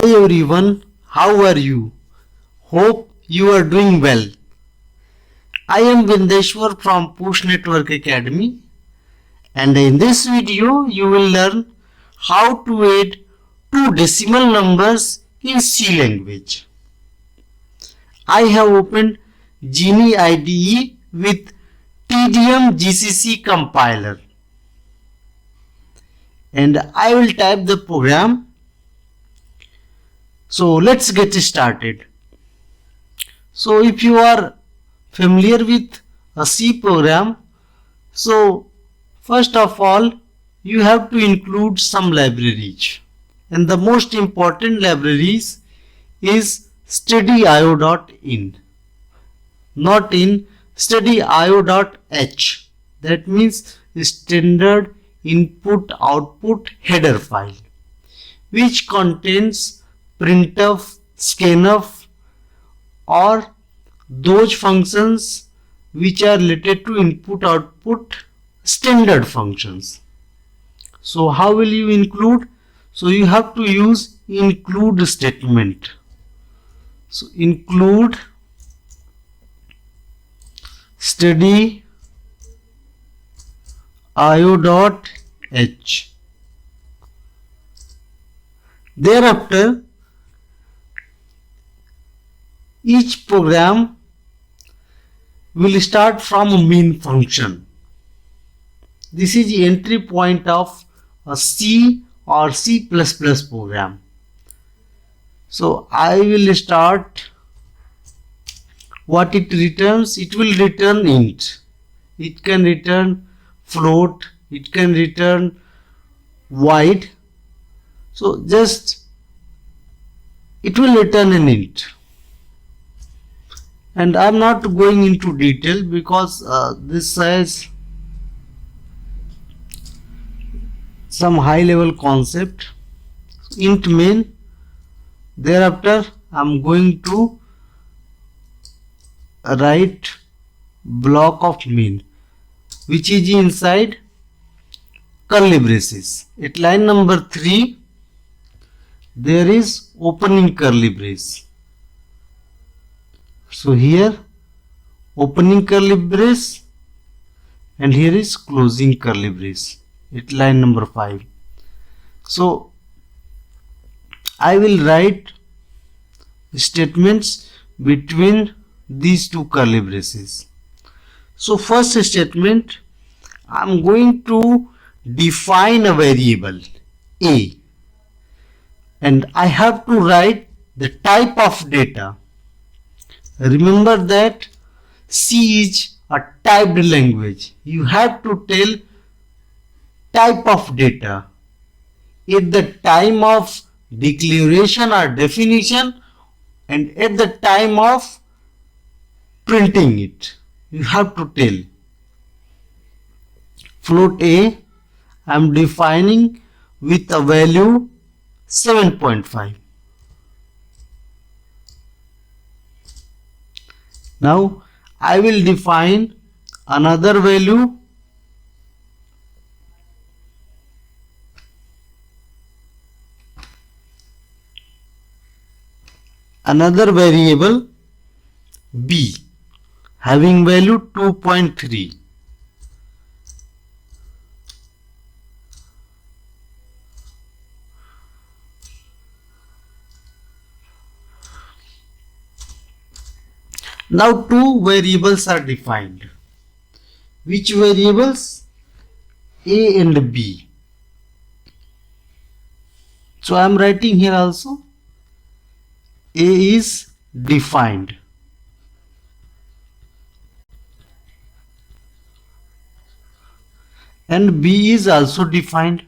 Hey everyone, how are you? Hope you are doing well. I am Vindeshwar from Push Network Academy, and in this video you will learn how to add two decimal numbers in C language. I have opened Genie IDE with TDM GCC compiler, and I will type the program. So let's get started. So if you are familiar with a C program, so first of all you have to include some libraries, and the most important libraries is stdio.in, not in stdio.h, that means standard input output header file, which contains printf, scanf or those functions which are related to input output standard functions. So how will you include? So you have to use include statement. So include stdio.h. Thereafter each program will start from a main function. This is the entry point of a C or C++ program. So I will start. What it returns? It will return int. It can return float. It can return void. So just it will return an int. And I am not going into detail because this has some high level concept. Int main. Thereafter I am going to write block of main, which is inside curly braces. At line number 3 there is opening curly brace. So here opening curly brace and here is closing curly brace at line number 5. So I will write statements between these two curly braces. So first statement, I am going to define a variable a, and I have to write the type of data. Remember that C is a typed language. You have to tell type of data at the time of declaration or definition and at the time of printing it. You have to tell. Float A, I am defining with a value 7.5. Now I will define another value variable b having value 2.3. Now two variables are defined. Which variables? A and B. So I am writing here also. A is defined. And B is also defined.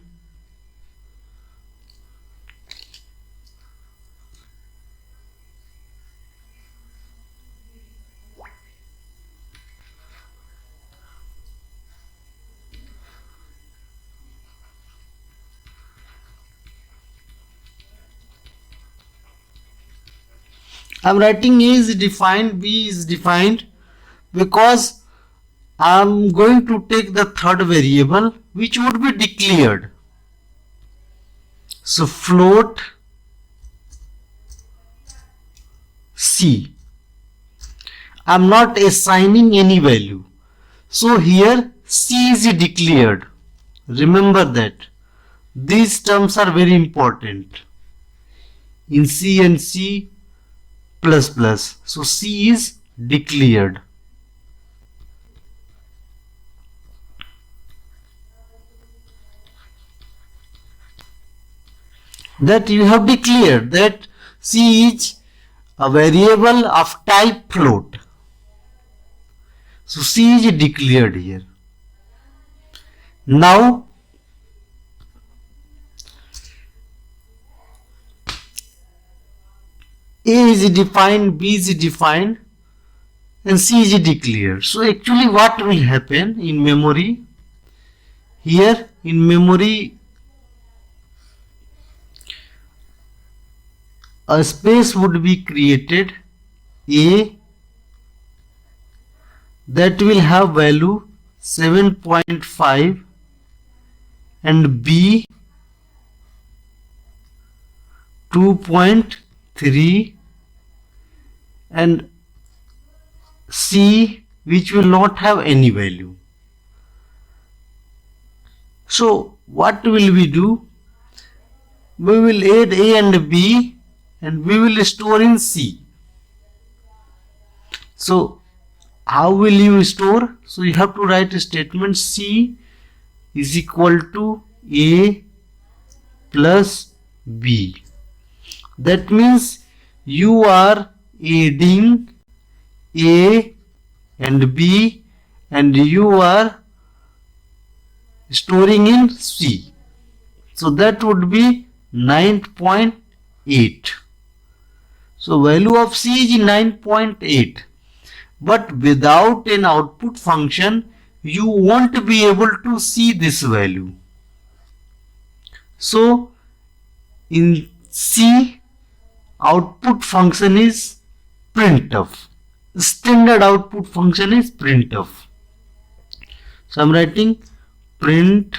I am writing A is defined, B is defined because I am going to take the third variable which would be declared. So float C. I'm not assigning any value. So here C is declared. Remember that. These terms are very important in C and C++. So C is declared. That you have declared that C is a variable of type float. So C is declared here. Now A is defined, B is defined, and C is declared. So actually what will happen in memory? Here in memory a space would be created, A, that will have value 7.5 and B 2.3 and C which will not have any value. So what will we do? We will add A and B and we will store in C. So how will you store? So you have to write a statement C is equal to A plus B. That means you are adding A and B and you are storing in C. So that would be 9.8. So value of C is 9.8. But without an output function, you won't be able to see this value. So in C, output function is printf. Standard output function is printf. So I'm writing print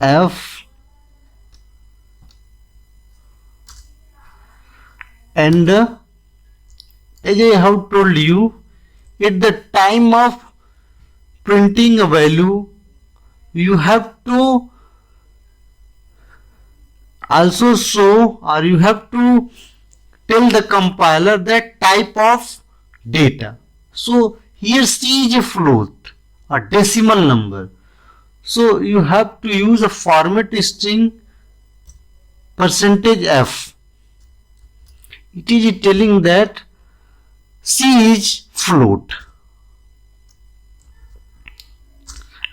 f and as I have told you, at the time of printing a value, you have to also show or you have to tell the compiler that type of data. So here C is a float, a decimal number. So you have to use a format string %f. It is telling that C is float.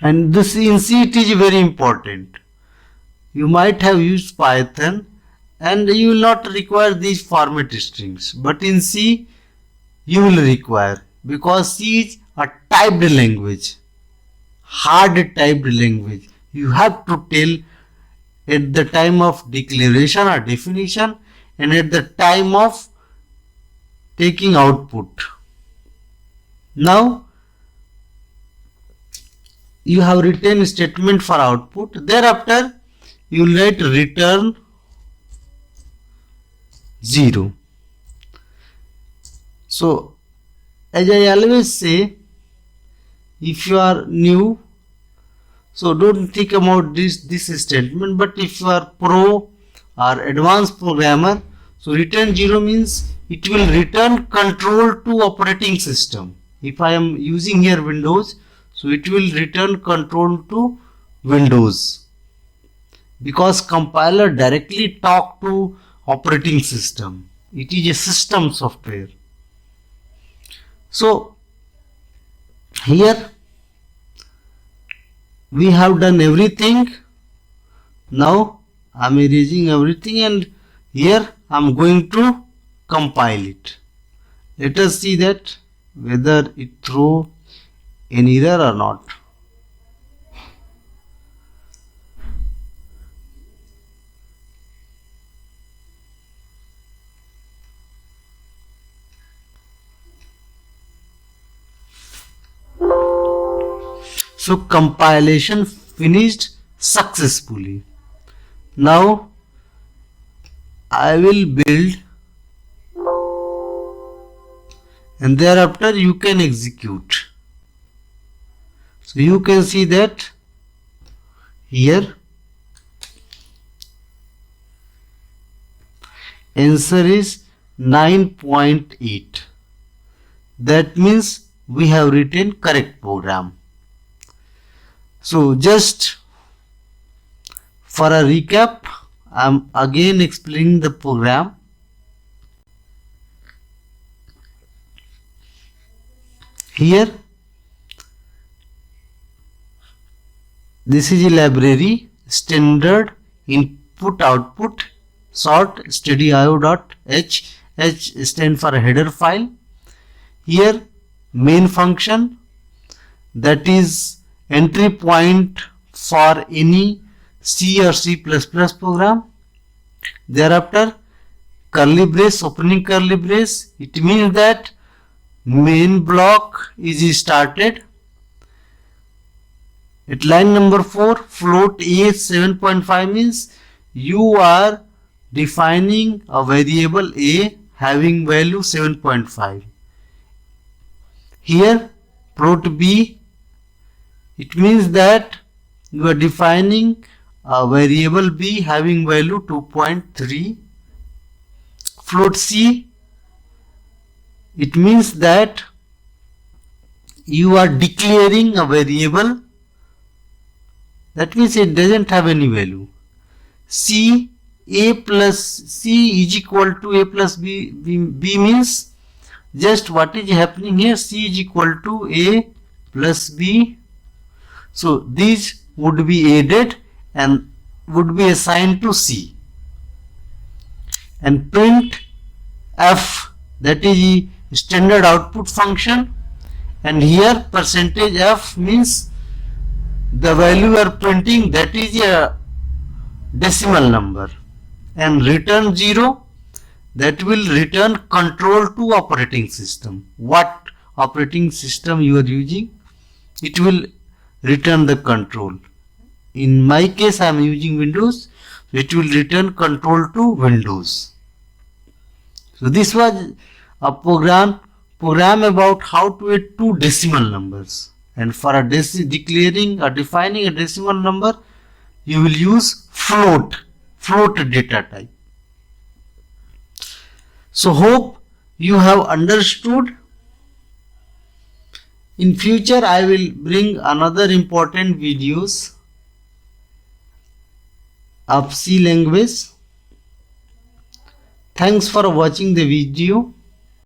And this in C it is very important. You might have used Python and you will not require these format strings. But in C you will require, because C is a typed language, hard typed language. You have to tell at the time of declaration or definition and at the time of taking output. Now you have written a statement for output. Thereafter you will write return 0. So as I always say, if you are new, so don't think about this statement, but if you are pro or advanced programmer, so return 0 means it will return control to operating system. If I am using here Windows, so it will return control to Windows, because compiler directly talk to operating system. It is a system software. So here we have done everything. Now I am erasing everything and here I am going to compile it. Let us see that whether it throw an error or not. So compilation finished successfully. Now I will build, and thereafter you can execute. So you can see that here answer is 9.8. That means we have written correct program. So just for a recap, I am again explaining the program. Here this is a library, standard input output sort stdio.h. H stand for header file. Here main function, that is entry point for any C or C++ program. Thereafter curly brace, opening curly brace, it means that main block is started. At line number 4, float a 7.5 means you are defining a variable a having value 7.5. Here float b, it means that you are defining a variable b having value 2.3. Float c, it means that you are declaring a variable, that means it doesn't have any value. C, a plus c is equal to a plus b, b means just what is happening here, c is equal to a plus b. So these would be added and would be assigned to c. And print f, that is standard output function, and here percentage f means the value you are printing, that is a decimal number, and return 0, that will return control to operating system. What operating system you are using, it will return the control. In my case I am using Windows, so it will return control to Windows. So this was a program about how to add two decimal numbers, and for a declaring or defining a decimal number you will use float data type. So hope you have understood. In future I will bring another important videos of C language. Thanks for watching the video.